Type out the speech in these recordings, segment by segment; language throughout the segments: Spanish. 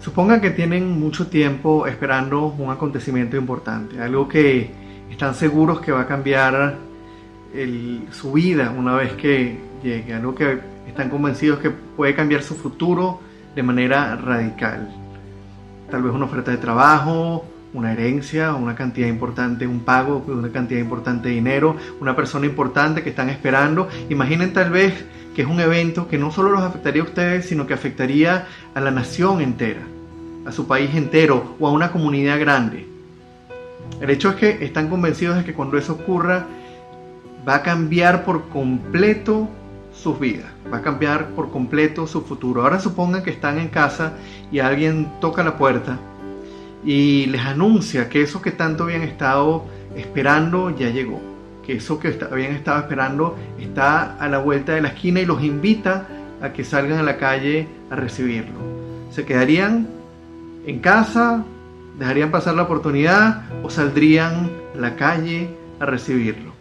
Supongan que tienen mucho tiempo esperando un acontecimiento importante, algo que están seguros que va a cambiar su vida una vez que llegue, algo que están convencidos que puede cambiar su futuro de manera radical. Tal vez una oferta de trabajo, una herencia, una cantidad importante, un pago de una cantidad importante de dinero, una persona importante que están esperando. Imaginen tal vez que es un evento que no solo los afectaría a ustedes, sino que afectaría a la nación entera, a su país entero o a una comunidad grande. El hecho es que están convencidos de que cuando eso ocurra va a cambiar por completo sus vidas, va a cambiar por completo su futuro. Ahora supongan que están en casa y alguien toca la puerta y les anuncia que eso que tanto habían estado esperando ya llegó, que eso que habían estado esperando está a la vuelta de la esquina y los invita a que salgan a la calle a recibirlo. ¿Se quedarían en casa, dejarían pasar la oportunidad o saldrían a la calle a recibirlo?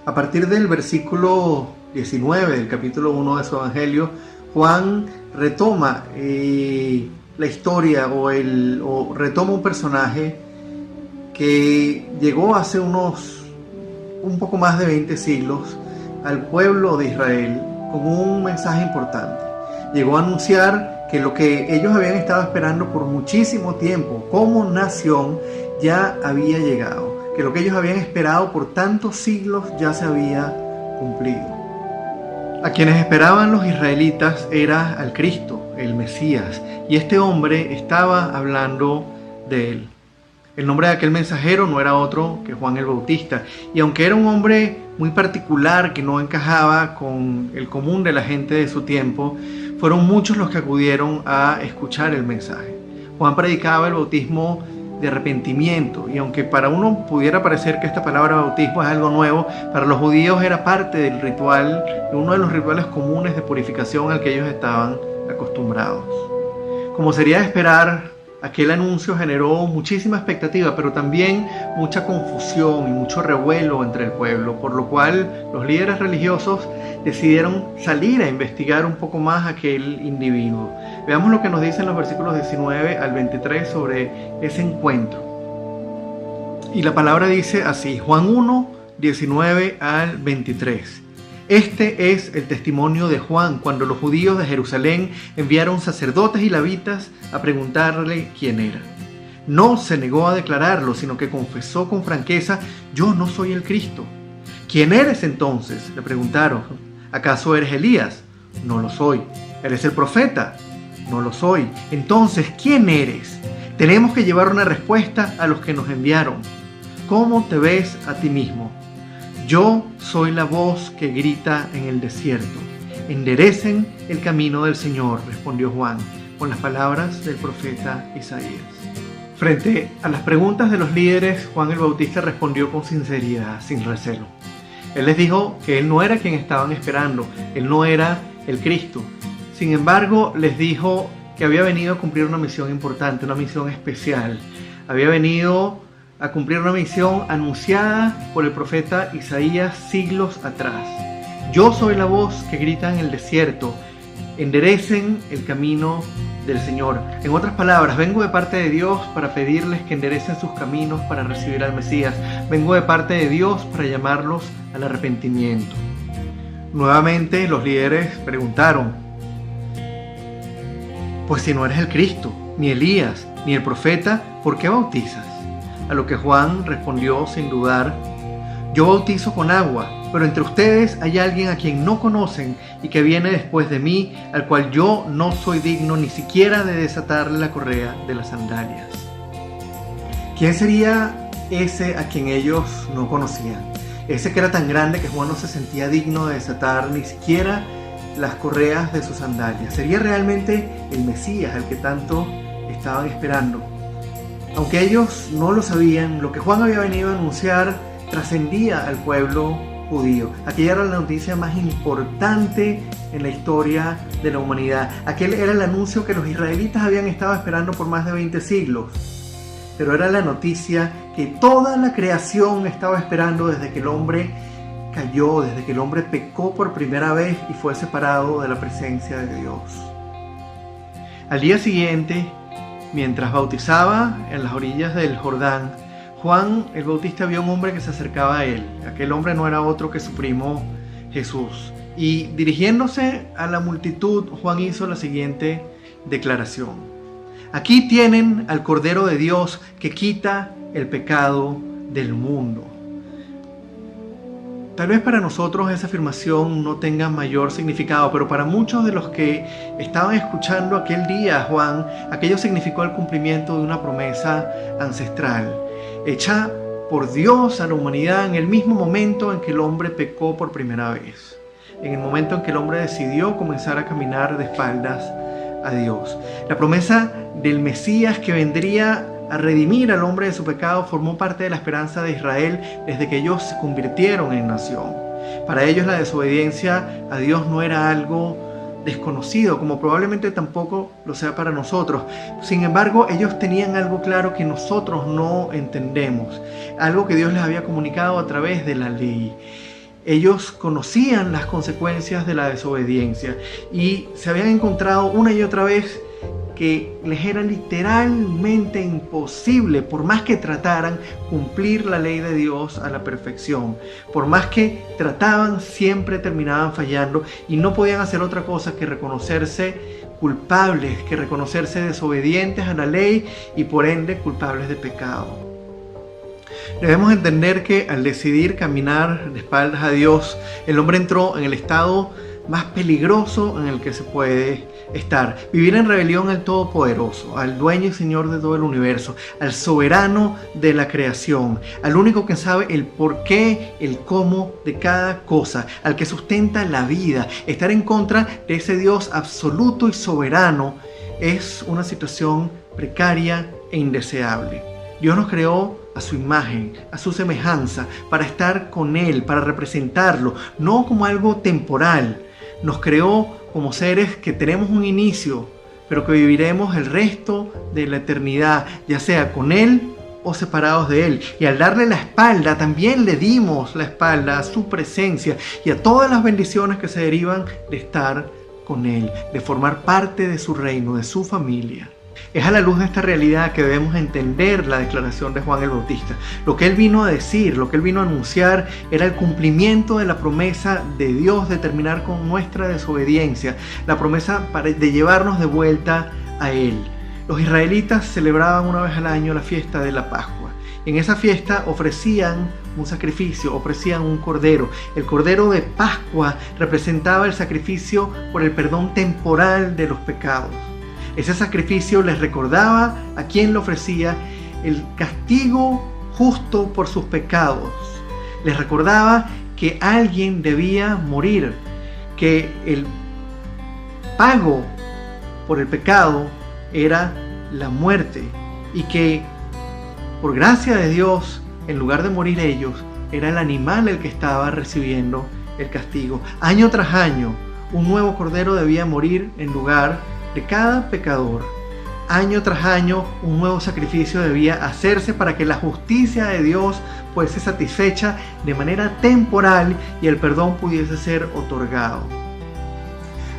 A partir del versículo 19 del capítulo 1 de su Evangelio, Juan retoma la historia o retoma un personaje que llegó hace un poco más de 20 siglos al pueblo de Israel con un mensaje importante. Llegó a anunciar que lo que ellos habían estado esperando por muchísimo tiempo como nación ya había llegado, que lo que ellos habían esperado por tantos siglos ya se había cumplido. A quienes esperaban los israelitas era al Cristo, el Mesías, y este hombre estaba hablando de él. El nombre de aquel mensajero no era otro que Juan el Bautista, y aunque era un hombre muy particular que no encajaba con el común de la gente de su tiempo, fueron muchos los que acudieron a escuchar el mensaje. Juan predicaba el bautismo de arrepentimiento, y aunque para uno pudiera parecer que esta palabra bautismo es algo nuevo, para los judíos era parte del ritual, de uno de los rituales comunes de purificación al que ellos estaban acostumbrados. Como sería de esperar, aquel anuncio generó muchísima expectativa, pero también mucha confusión y mucho revuelo entre el pueblo, por lo cual los líderes religiosos decidieron salir a investigar un poco más a aquel individuo. Veamos lo que nos dicen los versículos 19 al 23 sobre ese encuentro. Y la palabra dice así, Juan 1, 19 al 23. Este es el testimonio de Juan cuando los judíos de Jerusalén enviaron sacerdotes y levitas a preguntarle quién era. No se negó a declararlo, sino que confesó con franqueza, yo no soy el Cristo. ¿Quién eres entonces?, le preguntaron. ¿Acaso eres Elías? No lo soy. ¿Eres el profeta? No lo soy. Entonces, ¿quién eres? Tenemos que llevar una respuesta a los que nos enviaron. ¿Cómo te ves a ti mismo? Yo soy la voz que grita en el desierto. Enderecen el camino del Señor, respondió Juan, con las palabras del profeta Isaías. Frente a las preguntas de los líderes, Juan el Bautista respondió con sinceridad, sin recelo. Él les dijo que él no era quien estaban esperando, él no era el Cristo. Sin embargo, les dijo que había venido a cumplir una misión importante, una misión especial. Había venido a cumplir una misión anunciada por el profeta Isaías siglos atrás. Yo soy la voz que grita en el desierto, enderecen el camino del Señor. En otras palabras, vengo de parte de Dios para pedirles que enderecen sus caminos para recibir al Mesías. Vengo de parte de Dios para llamarlos al arrepentimiento. Nuevamente los líderes preguntaron, pues si no eres el Cristo, ni Elías, ni el profeta, ¿por qué bautizas? A lo que Juan respondió sin dudar, yo bautizo con agua, pero entre ustedes hay alguien a quien no conocen y que viene después de mí, al cual yo no soy digno ni siquiera de desatarle la correa de las sandalias. ¿Quién sería ese a quien ellos no conocían? Ese que era tan grande que Juan no se sentía digno de desatar ni siquiera las correas de sus sandalias. ¿Sería realmente el Mesías al que tanto estaban esperando? Aunque ellos no lo sabían, lo que Juan había venido a anunciar trascendía al pueblo judío. Aquella era la noticia más importante en la historia de la humanidad. Aquel era el anuncio que los israelitas habían estado esperando por más de 20 siglos. Pero era la noticia que toda la creación estaba esperando desde que el hombre cayó, desde que el hombre pecó por primera vez y fue separado de la presencia de Dios. Al día siguiente, mientras bautizaba en las orillas del Jordán, Juan el Bautista vio a un hombre que se acercaba a él. Aquel hombre no era otro que su primo Jesús. Y dirigiéndose a la multitud, Juan hizo la siguiente declaración: aquí tienen al Cordero de Dios que quita el pecado del mundo. Tal vez para nosotros esa afirmación no tenga mayor significado, pero para muchos de los que estaban escuchando aquel día a Juan, aquello significó el cumplimiento de una promesa ancestral, hecha por Dios a la humanidad en el mismo momento en que el hombre pecó por primera vez, en el momento en que el hombre decidió comenzar a caminar de espaldas a Dios. La promesa del Mesías que vendría a redimir al hombre de su pecado formó parte de la esperanza de Israel desde que ellos se convirtieron en nación. Para ellos la desobediencia a Dios no era algo desconocido, como probablemente tampoco lo sea para nosotros. Sin embargo, ellos tenían algo claro que nosotros no entendemos, algo que Dios les había comunicado a través de la ley. Ellos conocían las consecuencias de la desobediencia y se habían encontrado una y otra vez que les era literalmente imposible, por más que trataran, cumplir la ley de Dios a la perfección. Por más que trataban, siempre terminaban fallando y no podían hacer otra cosa que reconocerse culpables, que reconocerse desobedientes a la ley y por ende culpables de pecado. Debemos entender que al decidir caminar de espaldas a Dios, el hombre entró en el estado más peligroso en el que se puede estar: vivir en rebelión al Todopoderoso, al dueño y Señor de todo el universo, al soberano de la creación, al único que sabe el porqué, el cómo de cada cosa, al que sustenta la vida. Estar en contra de ese Dios absoluto y soberano es una situación precaria e indeseable. Dios nos creó a su imagen, a su semejanza, para estar con Él, para representarlo, no como algo temporal. Nos creó como seres que tenemos un inicio, pero que viviremos el resto de la eternidad, ya sea con Él o separados de Él. Y al darle la espalda, también le dimos la espalda a su presencia y a todas las bendiciones que se derivan de estar con Él, de formar parte de su reino, de su familia. Es a la luz de esta realidad que debemos entender la declaración de Juan el Bautista. Lo que él vino a decir, lo que él vino a anunciar, era el cumplimiento de la promesa de Dios de terminar con nuestra desobediencia, la promesa de llevarnos de vuelta a Él. Los israelitas celebraban una vez al año la fiesta de la Pascua. En esa fiesta ofrecían un sacrificio, ofrecían un cordero. El cordero de Pascua representaba el sacrificio por el perdón temporal de los pecados. Ese sacrificio les recordaba a quien lo ofrecía el castigo justo por sus pecados. Les recordaba que alguien debía morir, que el pago por el pecado era la muerte y que por gracia de Dios, en lugar de morir ellos, era el animal el que estaba recibiendo el castigo. Año tras año, un nuevo cordero debía morir en lugar de cada pecador. Año tras año, un nuevo sacrificio debía hacerse para que la justicia de Dios fuese satisfecha de manera temporal y el perdón pudiese ser otorgado.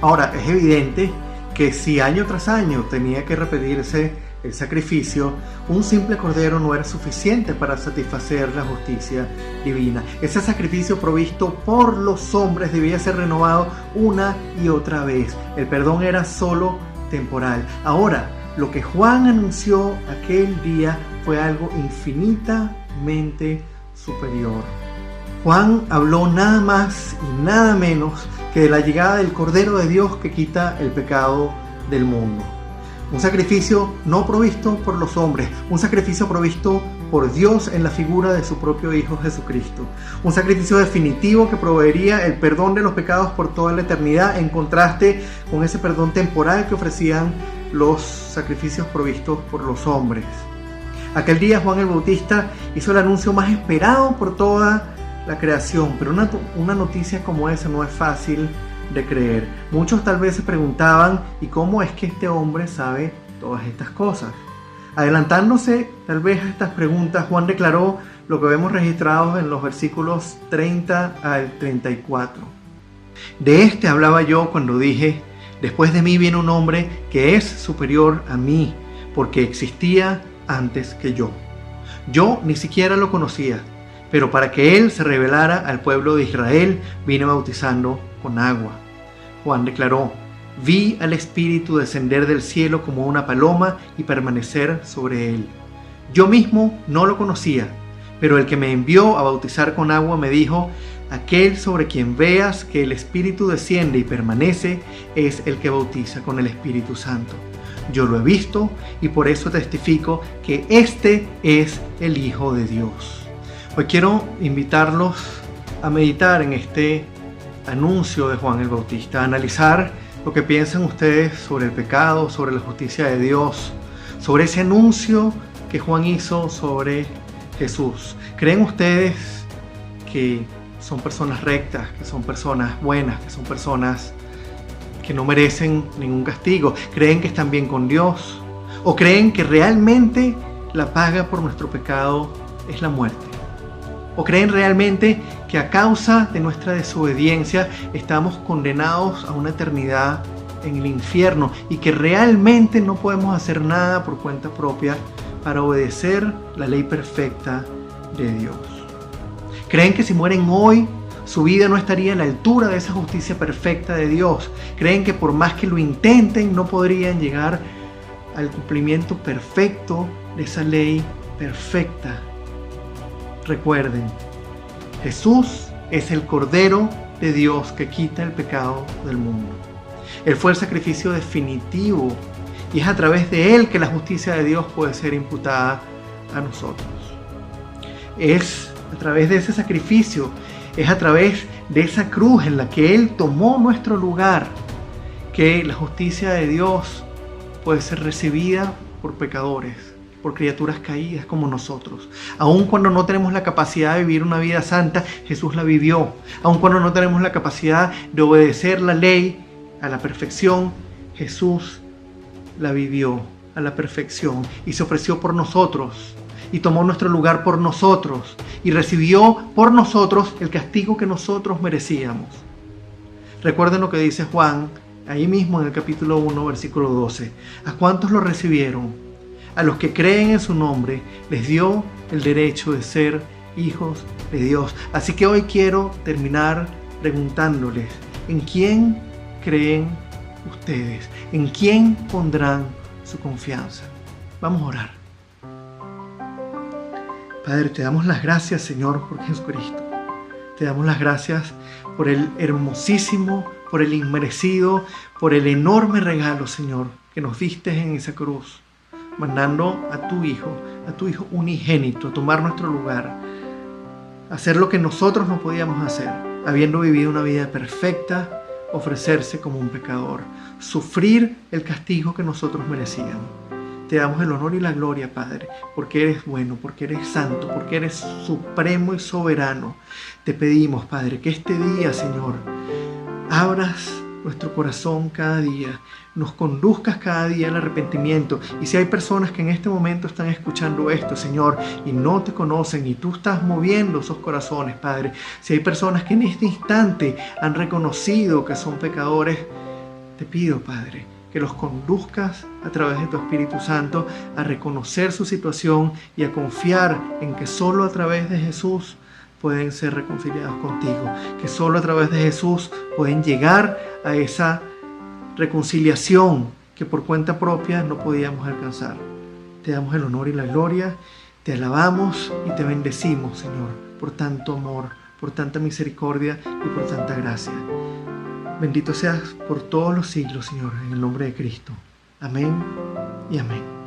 Ahora, es evidente que si año tras año tenía que repetirse el sacrificio, un simple cordero no era suficiente para satisfacer la justicia divina. Ese sacrificio provisto por los hombres debía ser renovado una y otra vez. El perdón era solo temporal. Ahora, lo que Juan anunció aquel día fue algo infinitamente superior. Juan habló nada más y nada menos que de la llegada del Cordero de Dios que quita el pecado del mundo. Un sacrificio no provisto por los hombres, un sacrificio provisto por Dios en la figura de su propio Hijo Jesucristo. Un sacrificio definitivo que proveería el perdón de los pecados por toda la eternidad, en contraste con ese perdón temporal que ofrecían los sacrificios provistos por los hombres. Aquel día Juan el Bautista hizo el anuncio más esperado por toda la creación, pero una noticia como esa no es fácil de creer. Muchos tal vez se preguntaban, ¿y cómo es que este hombre sabe todas estas cosas? Adelantándose tal vez a estas preguntas, Juan declaró lo que vemos registrados en los versículos 30 al 34. De este hablaba yo cuando dije: Después de mí viene un hombre que es superior a mí, porque existía antes que yo. Yo ni siquiera lo conocía, pero para que él se revelara al pueblo de Israel, vine bautizando con agua. Juan declaró: vi al Espíritu descender del cielo como una paloma y permanecer sobre él. Yo mismo no lo conocía, pero el que me envió a bautizar con agua me dijo: aquel sobre quien veas que el Espíritu desciende y permanece es el que bautiza con el Espíritu Santo. Yo lo he visto y por eso testifico que este es el Hijo de Dios. Hoy quiero invitarlos a meditar en este anuncio de Juan el Bautista, a analizar lo que piensan ustedes sobre el pecado, sobre la justicia de Dios, sobre ese anuncio que Juan hizo sobre Jesús. ¿Creen ustedes que son personas rectas, que son personas buenas, que son personas que no merecen ningún castigo? ¿Creen que están bien con Dios? ¿O creen que realmente la paga por nuestro pecado es la muerte? ¿O creen realmente que a causa de nuestra desobediencia estamos condenados a una eternidad en el infierno y que realmente no podemos hacer nada por cuenta propia para obedecer la ley perfecta de Dios? ¿Creen que si mueren hoy, su vida no estaría a la altura de esa justicia perfecta de Dios? ¿Creen que por más que lo intenten, no podrían llegar al cumplimiento perfecto de esa ley perfecta? Recuerden, Jesús es el Cordero de Dios que quita el pecado del mundo. Él fue el sacrificio definitivo y es a través de Él que la justicia de Dios puede ser imputada a nosotros. Es a través de ese sacrificio, es a través de esa cruz en la que Él tomó nuestro lugar, que la justicia de Dios puede ser recibida por pecadores, por criaturas caídas como nosotros. Aun cuando no tenemos la capacidad de vivir una vida santa, Jesús la vivió. Aun cuando no tenemos la capacidad de obedecer la ley a la perfección, Jesús la vivió a la perfección y se ofreció por nosotros y tomó nuestro lugar por nosotros y recibió por nosotros el castigo que nosotros merecíamos. Recuerden lo que dice Juan ahí mismo en el capítulo 1, versículo 12. ¿A cuántos lo recibieron? A los que creen en su nombre les dio el derecho de ser hijos de Dios. Así que hoy quiero terminar preguntándoles: ¿en quién creen ustedes? ¿En quién pondrán su confianza? Vamos a orar. Padre, te damos las gracias, Señor, por Jesucristo. Te damos las gracias por el hermosísimo, por el inmerecido, por el enorme regalo, Señor, que nos diste en esa cruz, mandando a tu Hijo unigénito, a tomar nuestro lugar, a hacer lo que nosotros no podíamos hacer, habiendo vivido una vida perfecta, ofrecerse como un pecador, sufrir el castigo que nosotros merecíamos. Te damos el honor y la gloria, Padre, porque eres bueno, porque eres santo, porque eres supremo y soberano. Te pedimos, Padre, que este día, Señor, abras nuestro corazón cada día, nos conduzcas cada día al arrepentimiento. Y si hay personas que en este momento están escuchando esto, Señor, y no te conocen, y tú estás moviendo esos corazones, Padre, si hay personas que en este instante han reconocido que son pecadores, te pido, Padre, que los conduzcas a través de tu Espíritu Santo a reconocer su situación y a confiar en que solo a través de Jesús pueden ser reconciliados contigo, que solo a través de Jesús pueden llegar a esa reconciliación que por cuenta propia no podíamos alcanzar. Te damos el honor y la gloria, te alabamos y te bendecimos, Señor, por tanto amor, por tanta misericordia y por tanta gracia. Bendito seas por todos los siglos, Señor, en el nombre de Cristo. Amén y amén.